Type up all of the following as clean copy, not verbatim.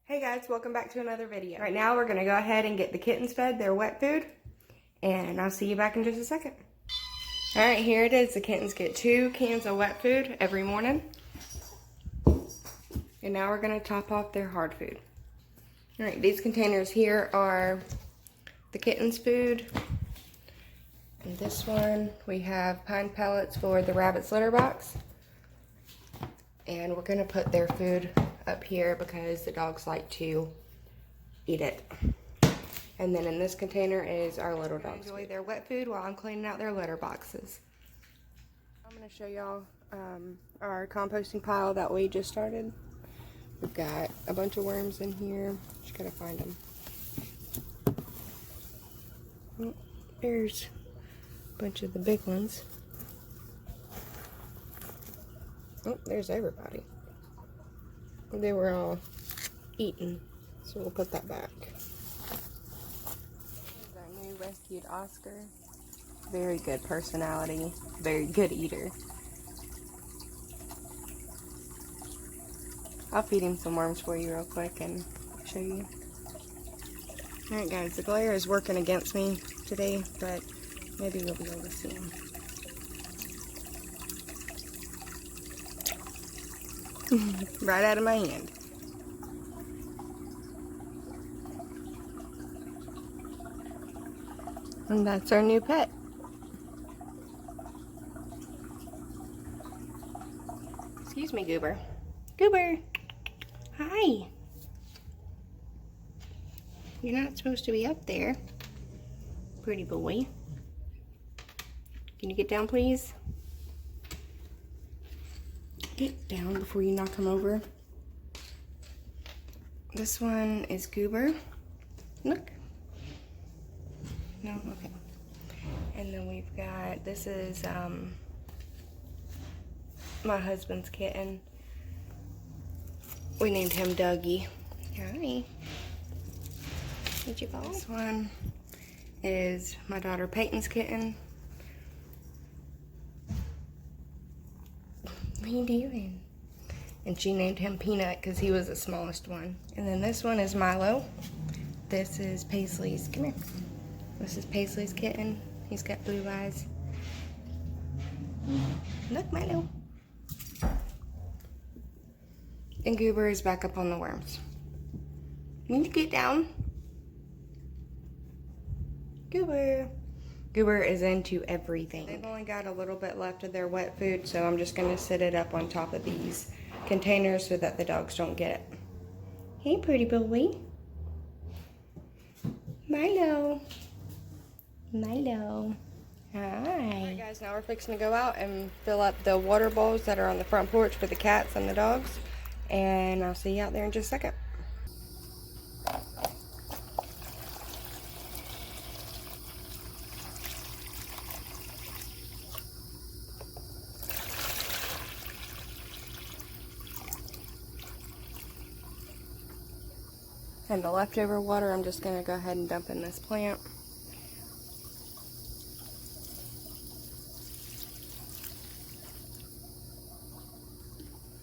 Hey guys, welcome back to another video. Right now we're gonna go ahead and get the kittens fed their wet food, and I'll see you back in just a second. All right, here it is. The kittens get 2 cans of wet food every morning. And now we're gonna top off their hard food. All right, these containers here are the kittens' food. And this one, we have pine pellets for the rabbit's litter box. And we're gonna put their food up here because the dogs like to eat it. And then in this container is our little dogs. Enjoy their wet food while I'm cleaning out their litter boxes. I'm gonna show y'all our composting pile that we just started. We've got a bunch of worms in here. Just gotta find them. Oh, there's a bunch of the big ones. Oh, there's everybody. They were all eaten, so we'll put that back. Here's our new rescued Oscar. Very good personality, very good eater. I'll feed him some worms for you real quick and show you. Alright guys, the glare is working against me today, but maybe we'll be able to see him. Right out of my hand. And that's our new pet. Excuse me, Goober. Goober! Hi! You're not supposed to be up there. Pretty boy. Can you get down, please? Get down before you knock him over. This one is Goober. Look. No? Okay. And then we've got, this is my husband's kitten. We named him Dougie. Hi. Did you fall? This one is my daughter Peyton's kitten. What are you doing? And she named him Peanut because he was the smallest one. And then this one is Milo. This is Paisley's, come here. This is Paisley's kitten. He's got blue eyes. Look, Milo. And Goober is back up on the worms. Need to get down. Goober. Goober is into everything. They've only got a little bit left of their wet food, so I'm just gonna sit it up on top of these containers so that the dogs don't get it. Hey, pretty boy. Milo. Milo. Hi. Alright guys, now we're fixing to go out and fill up the water bowls that are on the front porch for the cats and the dogs. And I'll see you out there in just a second. And the leftover water, I'm just going to go ahead and dump in this plant.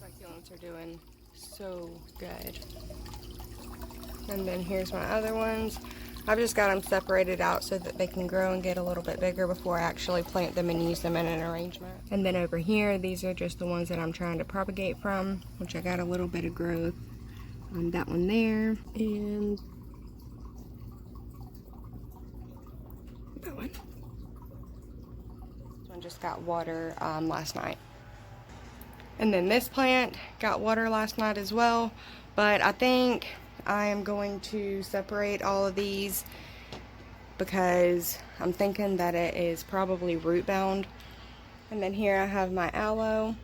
Succulents are doing so good. And then here's my other ones. I've just got them separated out so that they can grow and get a little bit bigger before I actually plant them and use them in an arrangement. And then over here, these are just the ones that I'm trying to propagate from, which I got a little bit of growth. That one there, and that one. This one just got water last night. And then this plant got water last night as well, but I think I am going to separate all of these because I'm thinking that it is probably root bound. And then here I have my aloe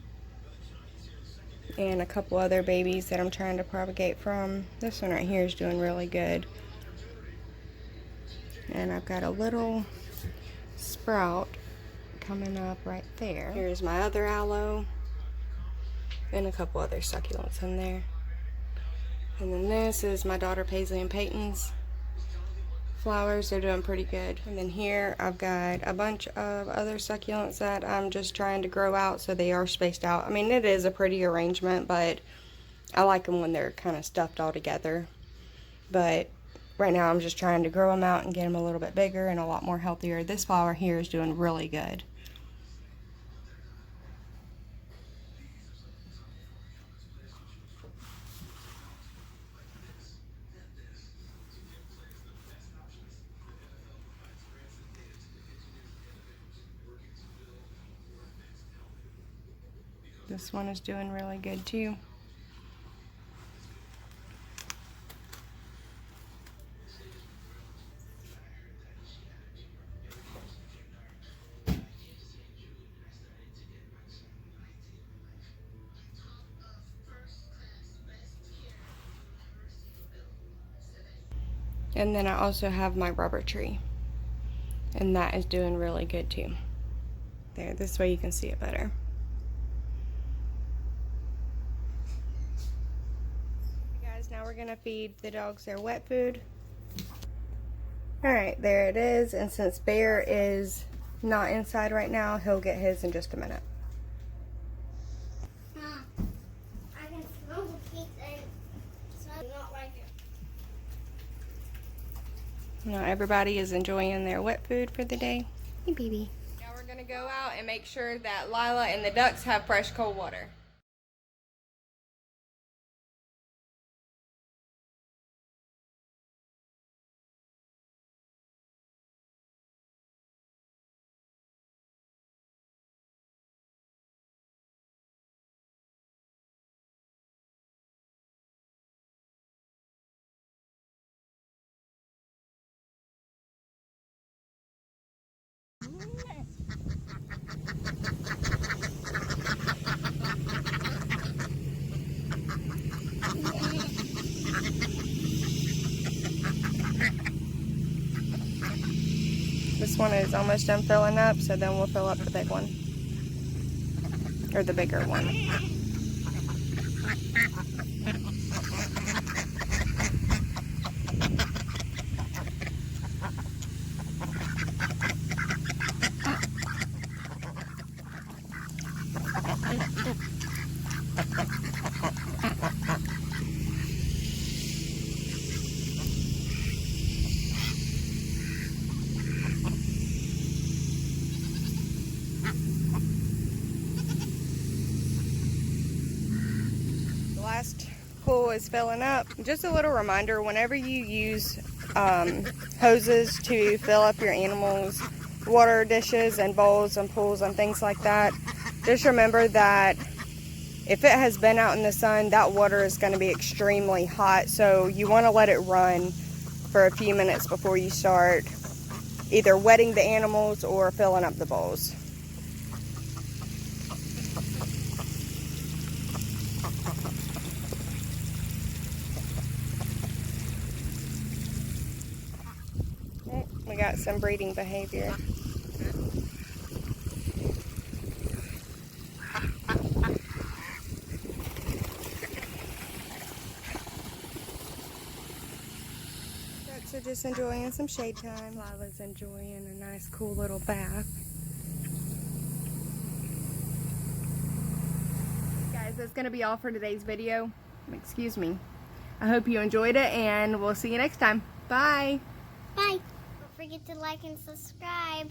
and a couple other babies that I'm trying to propagate from. This one right here is doing really good. And I've got a little sprout coming up right there. Here's my other aloe and a couple other succulents in there. And then this is my daughter Paisley and Peyton's flowers. They're doing pretty good. And then here I've got a bunch of other succulents that I'm just trying to grow out so they are spaced out. I mean, it is a pretty arrangement, but I like them when they're kind of stuffed all together. But right now I'm just trying to grow them out and get them a little bit bigger and a lot more healthier. This flower here is doing really good. This one is doing really good too. And then I also have my rubber tree, and that is doing really good too. There, this way you can see it better. Okay guys, now we're gonna feed the dogs their wet food. Alright, there it is, and since Bear is not inside right now, he'll get his in just a minute. I can smell the pizza and smell not like it. Now everybody is enjoying their wet food for the day. Hey baby. Now we're gonna go out and make sure that Lila and the ducks have fresh cold water. This one is almost done filling up, so then we'll fill up the big one. Or the bigger one. Last pool is filling up. Just a little reminder, whenever you use hoses to fill up your animals' water dishes and bowls and pools and things like that, just remember that if it has been out in the sun, that water is going to be extremely hot, so you want to let it run for a few minutes before you start either wetting the animals or filling up the bowls. We got some breeding behavior. Ducks are just enjoying some shade time. Lila's enjoying a nice cool little bath. Guys, that's going to be all for today's video. Excuse me. I hope you enjoyed it, and we'll see you next time. Bye! Bye. Don't forget to like and subscribe.